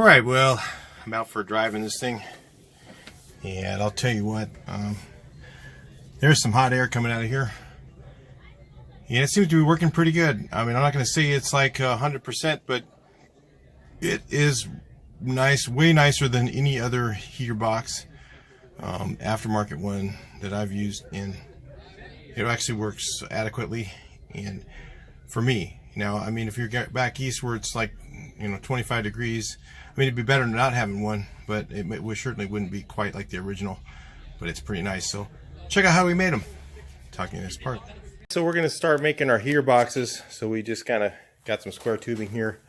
Alright, well, I'm out for a drive in this thing, and I'll tell you what, there's some hot air coming out of here, and it seems to be working pretty good. I mean, I'm not going to say it's like 100%, but it is nice, way nicer than any other heater box, aftermarket one that I've used, and it actually works adequately. And for me, I mean, if you're back east where it's like 25 degrees, I mean, it'd be better than not having one, but it certainly wouldn't be quite like the original, but it's pretty nice. So check out how we made them. Talking this part. So we're going to start making our heater boxes. So we just kind of got some square tubing here.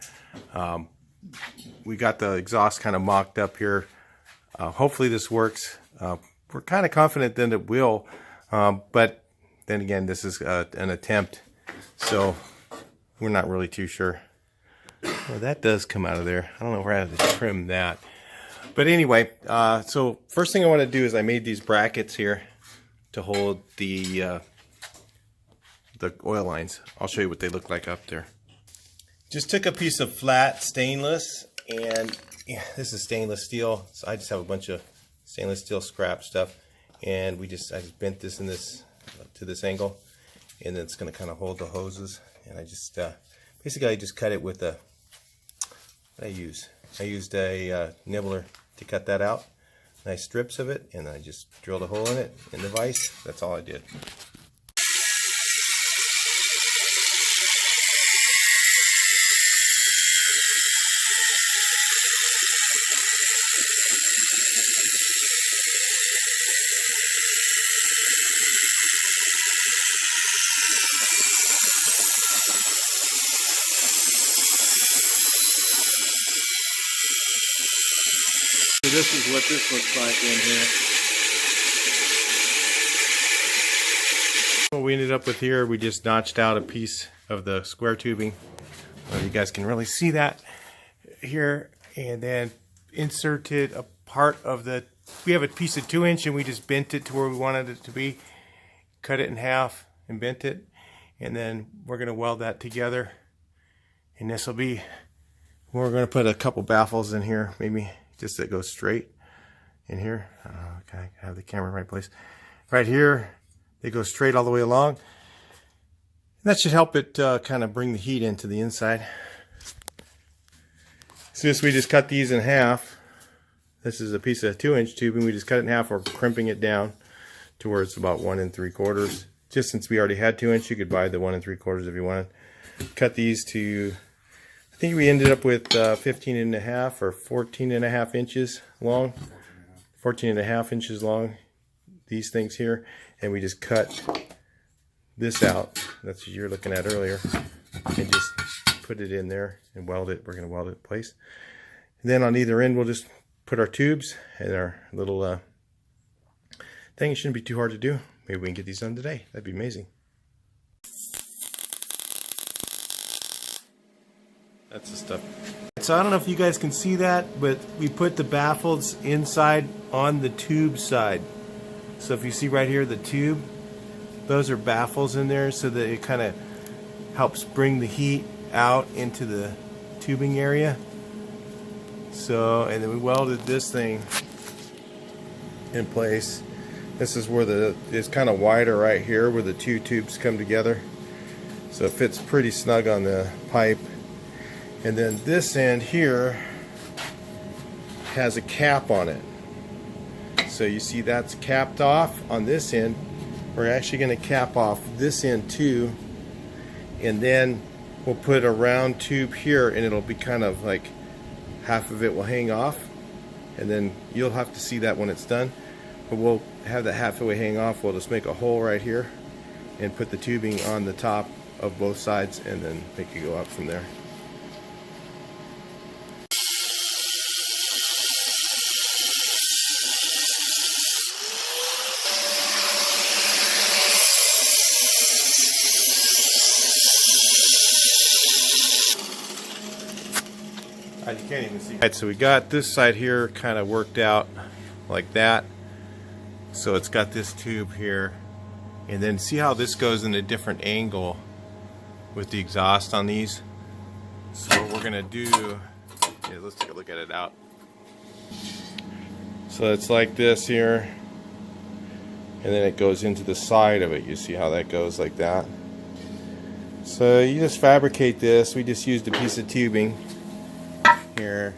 We got the exhaust kind of mocked up here. Hopefully this works. We're kind of confident that it will, but then again, this is an attempt, so we're not really too sure. Well, that does come out of there. I don't know where I have to trim that. But anyway, so first thing I want to do is I made these brackets here to hold the oil lines. I'll show you what they look like up there. Just took a piece of flat stainless, and this is stainless steel. So I just have a bunch of stainless steel scrap stuff, and I just bent this in this to this angle, and then it's going to kind of hold the hoses. And I just basically I just cut it with a I used a nibbler to cut that out, nice strips of it, and I just drilled a hole in it in the vise. That's all I did. So this is what this looks like in here. What we ended up with here, we just notched out a piece of the square tubing. Well, you guys can really see that here, and then inserted a part of we have a piece of 2-inch, and we just bent it to where we wanted it to be, cut it in half and bent it, and then we're going to weld that together, and this will be, we're going to put a couple baffles in here, maybe just that goes straight in here. Okay, I have the camera in the right place. Right here, they go straight all the way along. That should help it kind of bring the heat into the inside. So we just cut these in half. This is a piece of 2-inch tubing. We just cut it in half. We're crimping it down to where it's about 1 3/4. Just since we already had 2-inch, you could buy the 1 3/4 if you wanted. Cut these to, I think we ended up with 15.5 or 14.5 inches long. 14.5 inches long, these things here. And we just cut this out. That's what you were looking at earlier. And just put it in there and weld it. We're going to weld it in place. And then on either end, we'll just put our tubes and our little thing. It shouldn't be too hard to do. Maybe we can get these done today. That'd be amazing. That's the stuff. So I don't know if you guys can see that, but we put the baffles inside on the tube side. So if you see right here the tube, those are baffles in there, so that it kind of helps bring the heat out into the tubing area. So, and then we welded this thing in place. This is where it's kind of wider right here where the two tubes come together. So it fits pretty snug on the pipe. And then this end here has a cap on it. So you see that's capped off on this end. We're actually going to cap off this end too. And then we'll put a round tube here, and it'll be kind of like half of it will hang off. And then you'll have to see that when it's done. But we'll have that halfway hang off. We'll just make a hole right here and put the tubing on the top of both sides, and then make it go up from there. You can't even see. Alright, so we got this side here kind of worked out like that. So it's got this tube here, and then see how this goes in a different angle with the exhaust on these. So what we're gonna do Yeah, let's take a look at it out. So it's like this here, and then it goes into the side of it. You see how that goes like that. So you just fabricate this. We just used a piece of tubing here,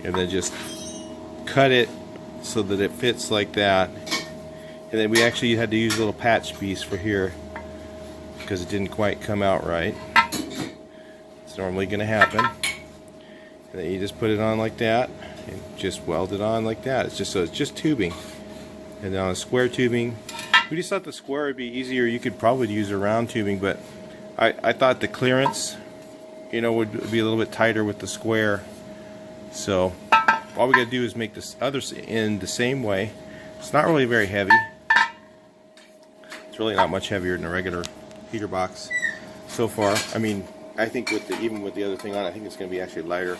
and then just cut it so that it fits like that. And then we actually had to use a little patch piece for here because it didn't quite come out right. It's normally going to happen. And then you just put it on like that and just weld it on like that. It's just tubing. And then on a square tubing, we just thought the square would be easier. You could probably use a round tubing, but I thought the clearance, you know, would be a little bit tighter with the square. So all we got to do is make this other end the same way. It's not really very heavy. It's really not much heavier than a regular heater box so far. I mean, I think even with the other thing on, I think it's going to be actually lighter.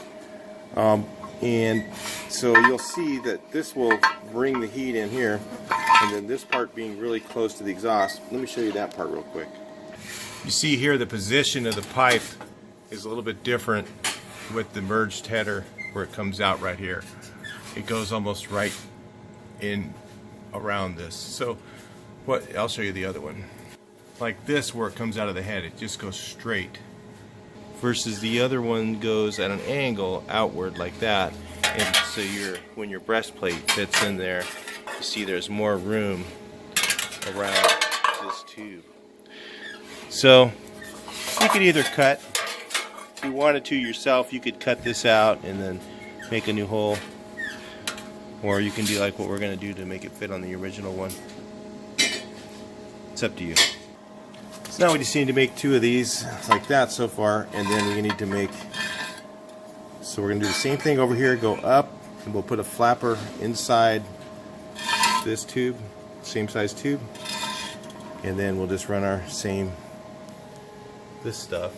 And so you'll see that this will bring the heat in here, and then this part being really close to the exhaust. Let me show you that part real quick. You see here the position of the pipe is a little bit different with the merged header where it comes out right here. It goes almost right in around this. So I'll show you the other one. Like this, where it comes out of the head, it just goes straight. Versus the other one goes at an angle outward like that. And so when your breastplate fits in there, you see there's more room around this tube. So you could either cut, if you wanted to yourself, you could cut this out and then make a new hole. Or you can do like what we're going to do to make it fit on the original one. It's up to you. So now we just need to make 2 of these like that so far, and then we need to make, so we're going to do the same thing over here, go up, and we'll put a flapper inside this tube, same size tube, and then we'll just run our this stuff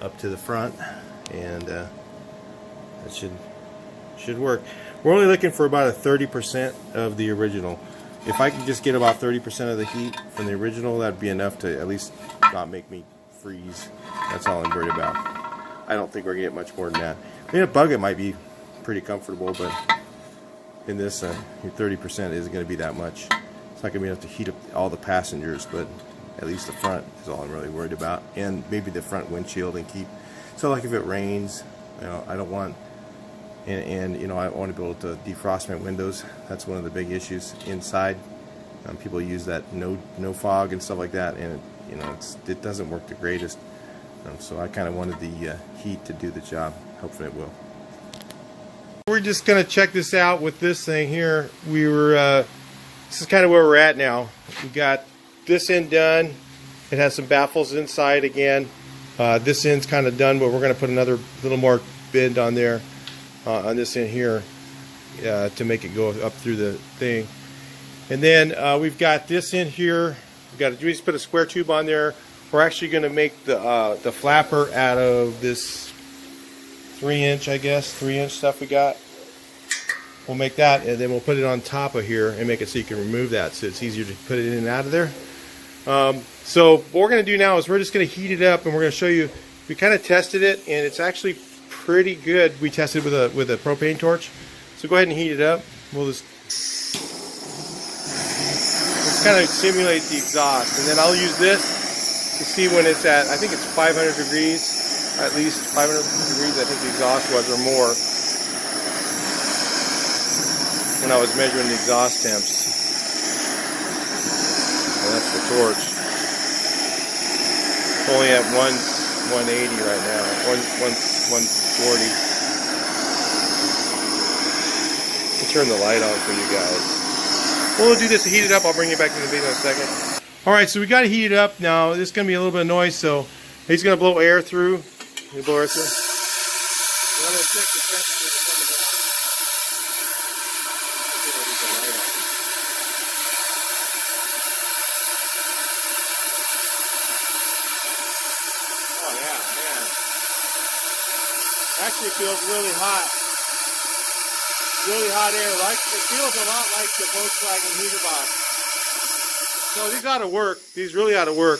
up to the front, and that should work. We're only looking for about a 30% of the original. If I could just get about 30% of the heat from the original, that'd be enough to at least not make me freeze. That's all I'm worried about. I don't think we're gonna get much more than that. I mean, a bucket might be pretty comfortable, but in this, your 30% isn't gonna be that much. It's not gonna be enough to heat up all the passengers, but at least the front is all I'm really worried about, and maybe the front windshield and keep. So, like if it rains, you know, I don't want. And you know, I want to be able to defrost my windows. That's one of the big issues inside. People use that no fog and stuff like that, and it doesn't work the greatest. So I kind of wanted the heat to do the job. Hopefully it will. We're just gonna check this out with this thing here. This is kind of where we're at now. We got this end done. It has some baffles inside again. This end's kind of done, but we're gonna put another little more bend on there. On this end here to make it go up through the thing. And then we've got this in here. We just put a square tube on there. We're actually going to make the flapper out of this 3-inch, I guess, 3-inch stuff we got. We'll make that, and then we'll put it on top of here and make it so you can remove that, so it's easier to put it in and out of there. So what we're going to do now is we're just going to heat it up, and we're going to show you. We kind of tested it, and it's actually pretty good. We tested with a propane torch. So go ahead and heat it up. Let's kind of simulate the exhaust, and then I'll use this to see when it's at, I think it's 500 degrees, at least 500 degrees I think the exhaust was, or more, when I was measuring the exhaust temps. And that's the torch. It's only at 180 right now, 140. I'll turn the light on for you guys. We'll do this to heat it up. I'll bring you back to the video in a second. Alright, so we got to heat it up now. This is going to be a little bit of noise, so he's going to blow air through. Blow air through. Oh yeah, man. Actually feels really hot. Really hot air. It feels a lot like the Volkswagen heater box. So these ought to work. These really ought to work.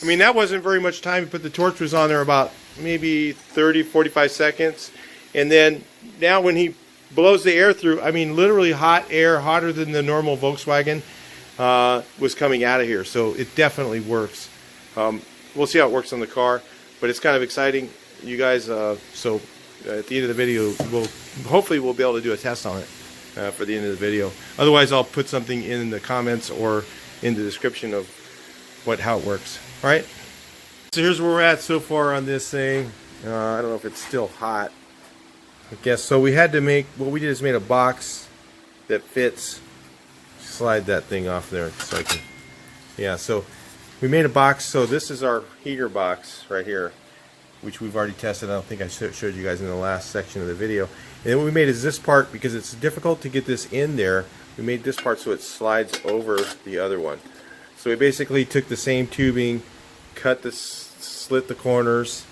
I mean, that wasn't very much time. But the torch was on there about maybe 30-45 seconds. And then now when he blows the air through, I mean, literally hot air, hotter than the normal Volkswagen, was coming out of here. So it definitely works. We'll see how it works on the car, but it's kind of exciting, you guys. So at the end of the video, hopefully we'll be able to do a test on it for the end of the video. Otherwise, I'll put something in the comments or in the description of how it works. All right. So here's where we're at so far on this thing. I don't know if it's still hot. I guess so. We had to make, what we did is made a box that fits. Slide that thing off there so I can, yeah, so we made a box. So this is our heater box right here, which we've already tested. I don't think I showed you guys in the last section of the video. And then what we made is this part, because it's difficult to get this in there, we made this part so it slides over the other one. So we basically took the same tubing, slit the corners,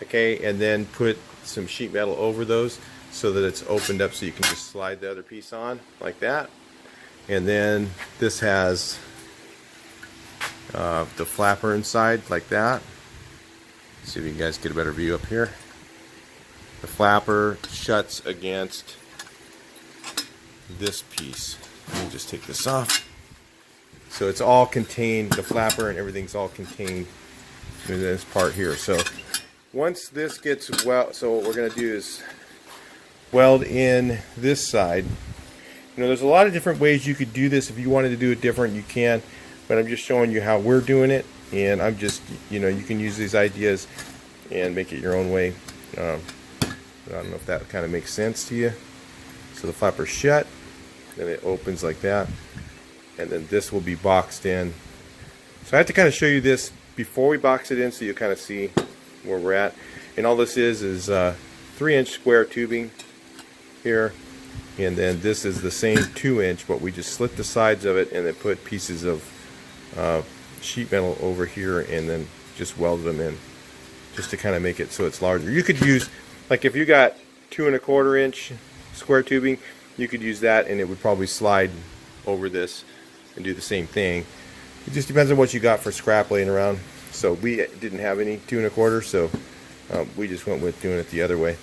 okay, and then put some sheet metal over those so that it's opened up so you can just slide the other piece on like that. And then this has the flapper inside like that. See if you guys get a better view up here. The flapper shuts against this piece. Let me just take this off. So it's all contained, the flapper and everything's all contained in this part here. So once this gets so what we're going to do is weld in this side. You know, there's a lot of different ways you could do this. If you wanted to do it different, you can. But I'm just showing you how we're doing it. And I'm just, you know, you can use these ideas and make it your own way. I don't know if that kind of makes sense to you. So the flapper's shut. Then it opens like that. And then this will be boxed in. So I have to kind of show you this before we box it in so you kind of see where we're at. And all this is 3-inch square tubing here. And then this is the same 2-inch, but we just slit the sides of it and then put pieces of sheet metal over here and then just welded them in just to kind of make it so it's larger. You could use, like if you got 2¼ inch square tubing, you could use that and it would probably slide over this and do the same thing. It just depends on what you got for scrap laying around. So we didn't have any 2¼ so we just went with doing it the other way.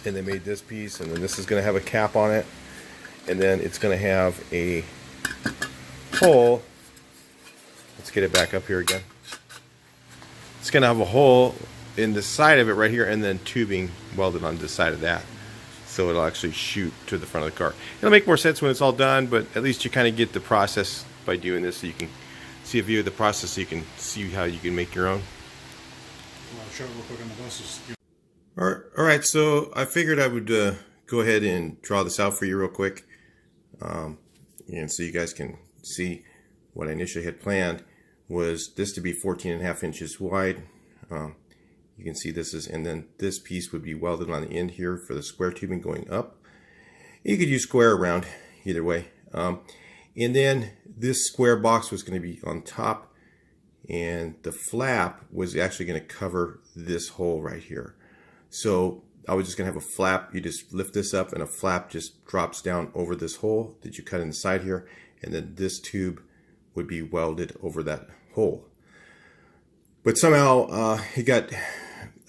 And they made this piece, and then this is going to have a cap on it, and then it's going to have a hole. Let's get it back up here again. It's going to have a hole in the side of it right here, and then tubing welded on this side of that, so it'll actually shoot to the front of the car. It'll make more sense when it's all done, but at least you kind of get the process by doing this, so you can see a view of the process, so you can see how you can make your own. I'll show it real quick on the buses. Alright, so I figured I would go ahead and draw this out for you real quick, and so you guys can see what I initially had planned was this to be 14½ inches wide. You can see this is, and then this piece would be welded on the end here for the square tubing going up. You could use square or round, either way. And then this square box was going to be on top, and the flap was actually going to cover this hole right here. So I was just going to have a flap. You just lift this up and a flap just drops down over this hole that you cut in the side here. And then this tube would be welded over that hole. But somehow it got,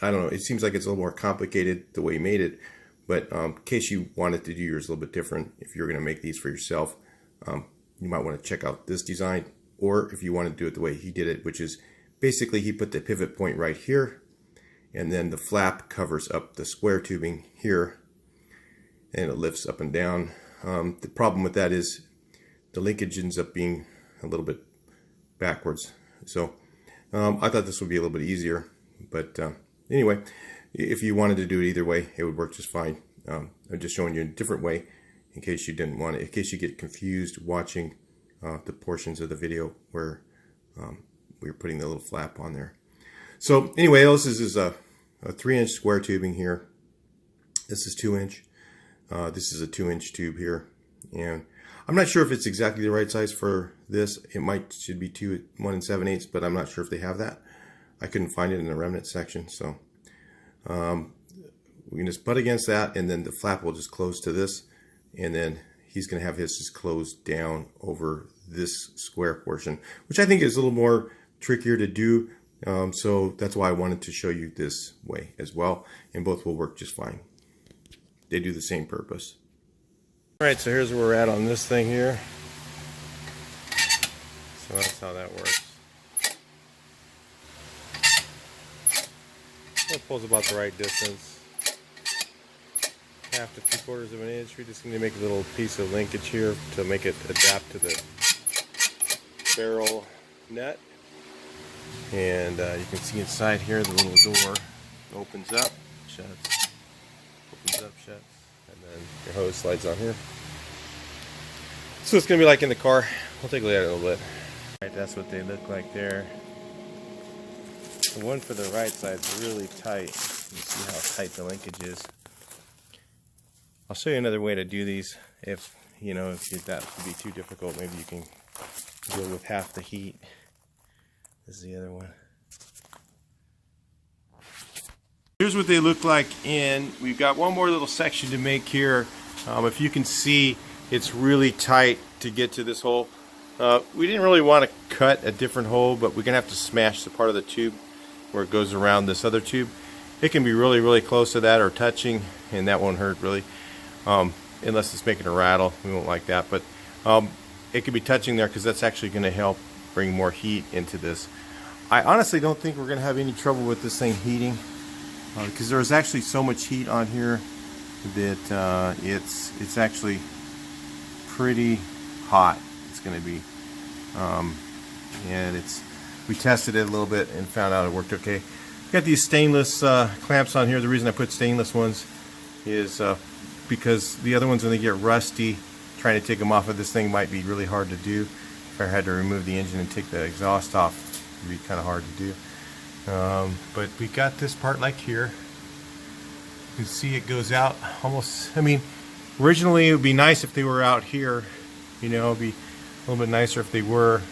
I don't know, it seems like it's a little more complicated the way he made it. But in case you wanted to do yours a little bit different, if you're going to make these for yourself, you might want to check out this design. Or if you want to do it the way he did it, which is basically he put the pivot point right here. And then the flap covers up the square tubing here, and it lifts up and down. The problem with that is the linkage ends up being a little bit backwards. So I thought this would be a little bit easier, but anyway, if you wanted to do it either way, it would work just fine. I'm just showing you a different way in case you didn't want it, in case you get confused watching the portions of the video where we were putting the little flap on there. So anyway, this is a 3-inch square tubing here. This is 2-inch. This is a 2-inch tube here, and I'm not sure if it's exactly the right size for this. It should be 1 7/8, but I'm not sure if they have that. I couldn't find it in the remnant section, so we can just butt against that, and then the flap will just close to this, and then he's going to have his just close down over this square portion, which I think is a little more trickier to do. So that's why I wanted to show you this way as well, and both will work just fine. They do the same purpose. Alright, so here's where we're at on this thing here. So that's how that works. It pulls about the right distance. 1/2 to 3/4 of an inch. We're just going to make a little piece of linkage here to make it adapt to the barrel nut. And you can see inside here the little door opens up, shuts, opens up, shuts, and then your hose slides on here. So it's going to be like in the car. We'll take a look at it a little bit. Alright, that's what they look like there. The one for the right side is really tight. You see how tight the linkage is. I'll show you another way to do these. If that would be too difficult, maybe you can deal with half the heat. This is the other one. Here's what they look like in. We've got one more little section to make here. If you can see, it's really tight to get to this hole. We didn't really want to cut a different hole, but we're going to have to smash the part of the tube where it goes around this other tube. It can be really, really close to that or touching, and that won't hurt really. Unless it's making a rattle, we won't like that. But it could be touching there because that's actually going to help bring more heat into this. I honestly don't think we're going to have any trouble with this thing heating because there's actually so much heat on here that it's actually pretty hot. It's going to be, and we tested it a little bit and found out it worked okay. Got these stainless clamps on here. The reason I put stainless ones is because the other ones, when they get rusty, trying to take them off of this thing might be really hard to do. If I had to remove the engine and take the exhaust off, it would be kind of hard to do. But we got this part like here. You can see it goes out almost, I mean, originally it would be nice if they were out here. It would be a little bit nicer if they were.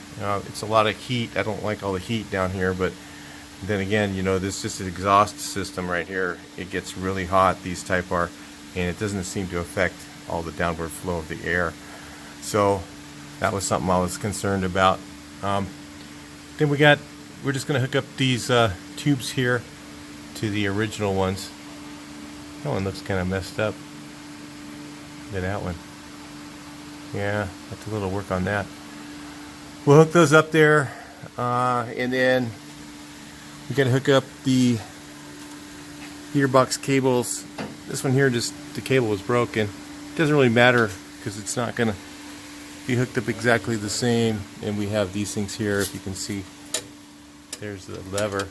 It's a lot of heat. I don't like all the heat down here, but then again, this is just an exhaust system right here. It gets really hot, these type are, and it doesn't seem to affect all the downward flow of the air. So that was something I was concerned about. Then we're just going to hook up these tubes here to the original ones. That one looks kind of messed up. Then that one. Yeah, have to a little work on that. We'll hook those up there, and then we got to hook up the gearbox cables. This one here, just the cable was broken. It doesn't really matter because it's not going to be hooked up exactly the same. And we have these things here, if you can see. There's the lever.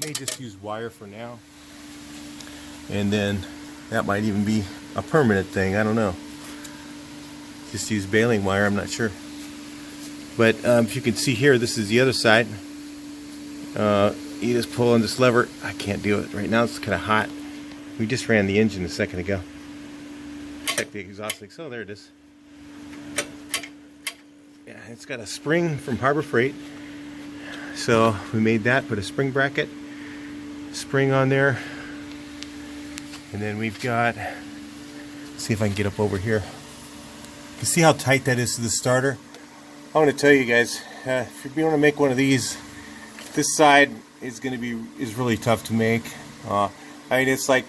May just use wire for now, and then that might even be a permanent thing. I don't know. Just use baling wire. I'm not sure. But if you can see here, this is the other side. You just pull on this lever. I can't do it right now. It's kind of hot. We just ran the engine a second ago. Check the exhaust leaks. Oh, there it is. Yeah, it's got a spring from Harbor Freight. So we made that. Put a spring bracket, spring on there, and then we've got. Let's see if I can get up over here. You can see how tight that is to the starter. I want to tell you guys, if you want to make one of these, this side is really tough to make. I mean, it's like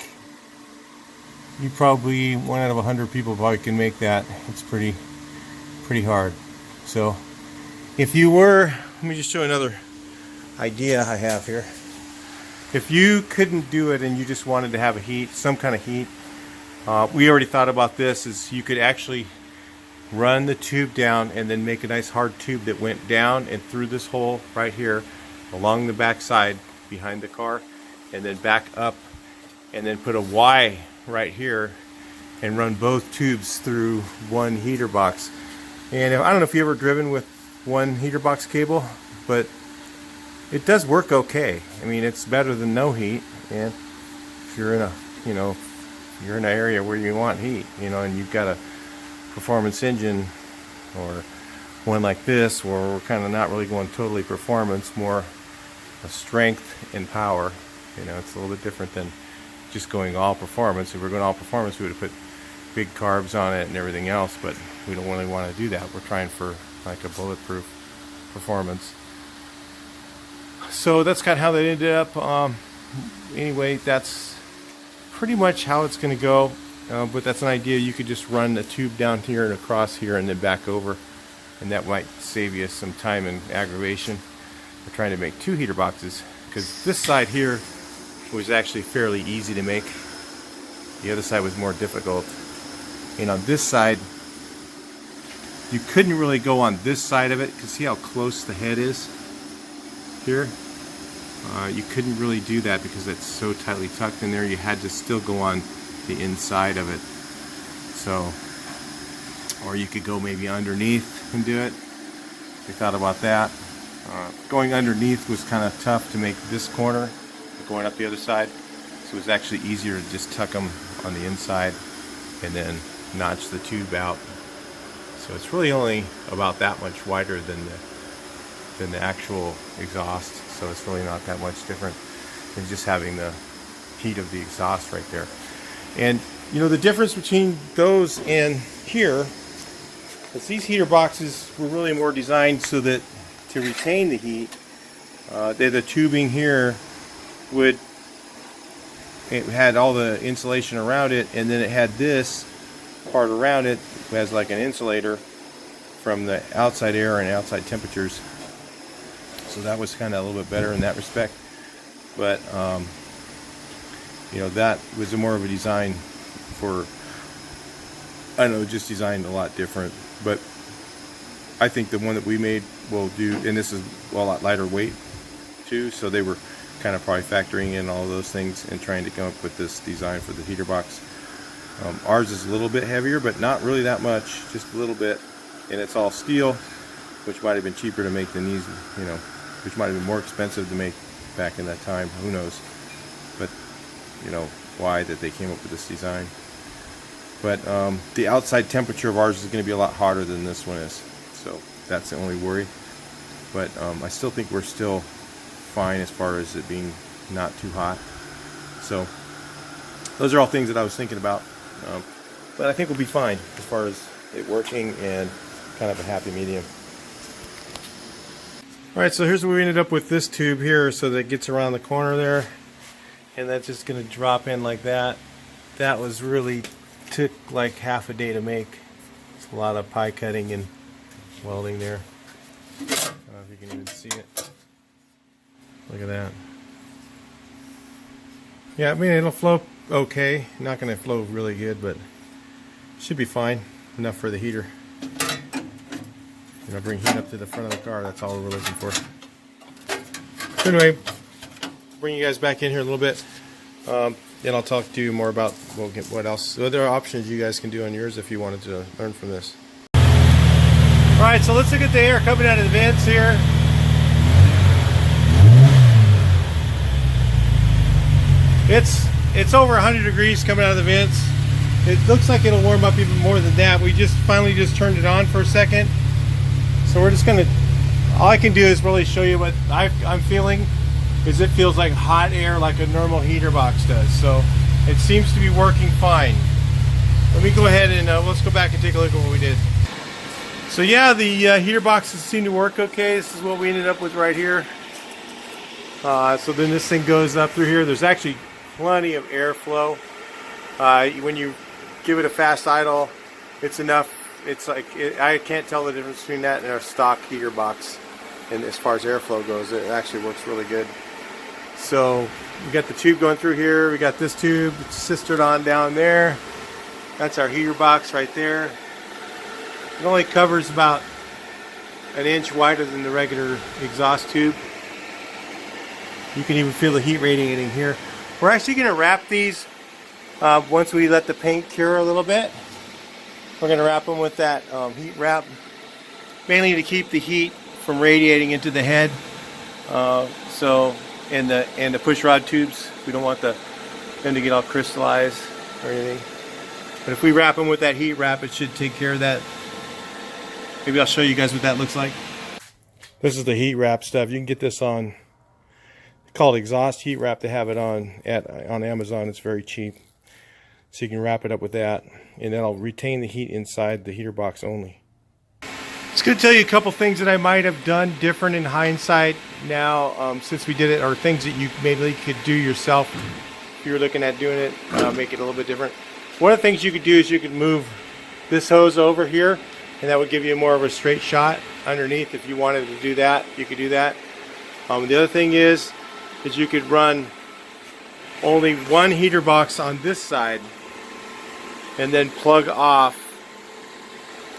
you probably 1 out of 100 people probably can make that. It's pretty hard. So if you were, let me just show another idea I have here. If you couldn't do it and you just wanted to have some kind of heat, we already thought about this. Is you could actually run the tube down and then make a nice hard tube that went down and through this hole right here along the back side behind the car, and then back up, and then put a Y right here and run both tubes through one heater box. And I don't know if you ever driven with one heater box cable, but it does work okay. I mean, it's better than no heat. And if you're in you're in an area where you want heat, and you've got a performance engine or one like this where we're kind of not really going totally performance, more a strength and power. It's a little bit different than just going all performance. If we're going all performance, we would have put big carbs on it and everything else, but we don't really want to do that. We're trying for like a bulletproof performance. So that's kind of how that ended up. Anyway, that's pretty much how it's going to go. But that's an idea. You could just run a tube down here and across here and then back over, and that might save you some time and aggravation. We're trying to make 2 heater boxes because this side here was actually fairly easy to make. The other side was more difficult. And on this side, you couldn't really go on this side of it because see how close the head is here? You couldn't really do that because it's so tightly tucked in there. You had to still go on the inside of it. So, or you could go maybe underneath and do it. We thought about that. Going underneath was kind of tough to make this corner, going up the other side. So it was actually easier to just tuck them on the inside and then notch the tube out. So it's really only about that much wider than the actual exhaust. So it's really not that much different than just having the heat of the exhaust right there. And you know the difference between those and here is these heater boxes were really more designed so that to retain the heat, the tubing here it had all the insulation around it, and then it had this part around it as like an insulator from the outside air and outside temperatures. So that was kind of a little bit better in that respect. But you know, that was more of a design for, I don't know, just designed a lot different. But I think the one that we made will do, and this is a lot lighter weight too, so they were kind of probably factoring in all those things and trying to come up with this design for the heater box. Ours is a little bit heavier, but not really that much, just a little bit, and it's all steel, which might have been cheaper to make than these, you know, which might have been more expensive to make back in that time, who knows. But you know why that they came up with this design. But the outside temperature of ours is going to be a lot hotter than this one is, so that's the only worry. But I still think we're still fine as far as it being not too hot. So those are all things that I was thinking about, but I think we'll be fine as far as it working and kind of a happy medium. Alright, so here's where we ended up with this tube here, so that it gets around the corner there, and that's just going to drop in like that. That was really took like half a day to make. It's a lot of pie cutting and welding there. I don't know if you can even see it. Look at that. Yeah, I mean, it'll flow okay. Not going to flow really good, but should be fine. Enough for the heater. You know, bring heat up to the front of the car. That's all we're looking for. So anyway, bring you guys back in here a little bit. Then I'll talk to you more about what else. Other options you guys can do on yours if you wanted to learn from this. Alright, so let's look at the air coming out of the vents here. It's over 100 degrees coming out of the vents. It looks like it'll warm up even more than that. We just finally turned it on for a second. So we're just gonna, all I can do is really show you what I'm feeling. Is it feels like hot air like a normal heater box does. So it seems to be working fine. Let me go ahead and let's go back and take a look at what we did. So yeah, the heater boxes seem to work okay. This is what we ended up with right here. So then this thing goes up through here. There's actually plenty of airflow. When you give it a fast idle, it's enough. It's like, I can't tell the difference between that and our stock heater box. And as far as airflow goes, it actually works really good. So we got the tube going through here. We got this tube sistered on down there. That's our heater box right there. It only covers about an inch wider than the regular exhaust tube. You can even feel the heat radiating here. We're actually going to wrap these once we let the paint cure a little bit. We're going to wrap them with that heat wrap, mainly to keep the heat from radiating into the head. And the push rod tubes, we don't want them to get all crystallized or anything. But if we wrap them with that heat wrap, it should take care of that. Maybe I'll show you guys what that looks like. This is the heat wrap stuff. You can get this on, called exhaust heat wrap. They have it on Amazon. It's very cheap. So you can wrap it up with that, and that'll retain the heat inside the heater box only. It's going to tell you a couple things that I might have done different in hindsight now, since we did it, or things that you maybe could do yourself if you were looking at doing it, make it a little bit different. One of the things you could do is you could move this hose over here, and that would give you more of a straight shot underneath. If you wanted to do that, you could do that. The other thing is you could run only one heater box on this side and then plug off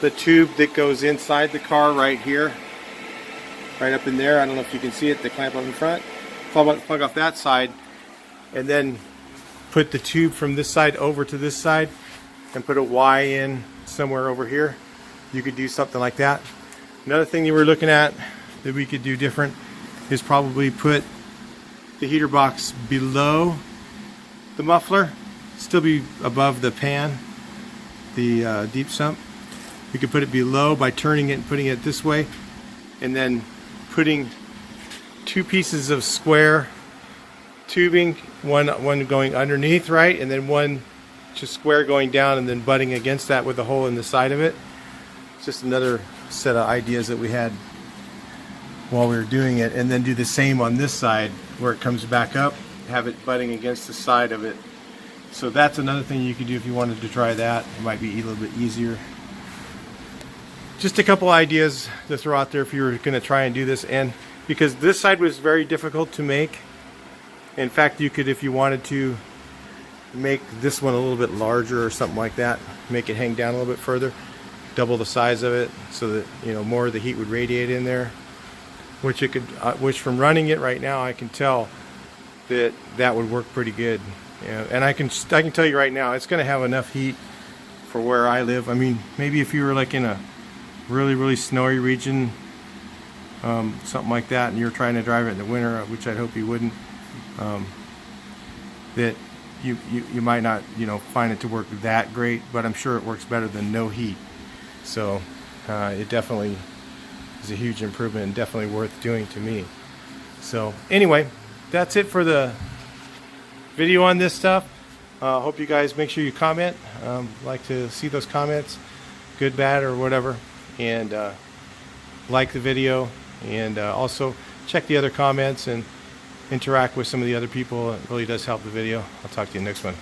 the tube that goes inside the car right here, right up in there. I don't know if you can see it, the clamp up in front. Plug off that side, and then put the tube from this side over to this side and put a Y in somewhere over here. You could do something like that. Another thing that we're looking at that we could do different is probably put the heater box below the muffler, still be above the pan, the deep sump. You could put it below by turning it and putting it this way, and then putting two pieces of square tubing, one going underneath, right, and then one just square going down, and then butting against that with a hole in the side of it. It's just another set of ideas that we had while we were doing it. And then do the same on this side where it comes back up, have it butting against the side of it. So that's another thing you could do if you wanted to try that. It might be a little bit easier. Just a couple ideas to throw out there if you were going to try and do this. And because this side was very difficult to make, in fact, you could, if you wanted to, make this one a little bit larger or something like that, make it hang down a little bit further, double the size of it so that, you know, more of the heat would radiate in there, which it could, which from running it right now I can tell that that would work pretty good. And I can tell you right now, it's going to have enough heat for where I live. I mean, maybe if you were like in a really snowy region, something like that, and you're trying to drive it in the winter, which I'd hope you wouldn't, that you might not, you know, find it to work that great, but I'm sure it works better than no heat. So it definitely is a huge improvement and definitely worth doing to me. So anyway, that's it for the video on this stuff. Hope you guys make sure you comment. Like to see those comments, good, bad, or whatever, and like the video, and also check the other comments and interact with some of the other people. It really does help the video. I'll talk to you next one.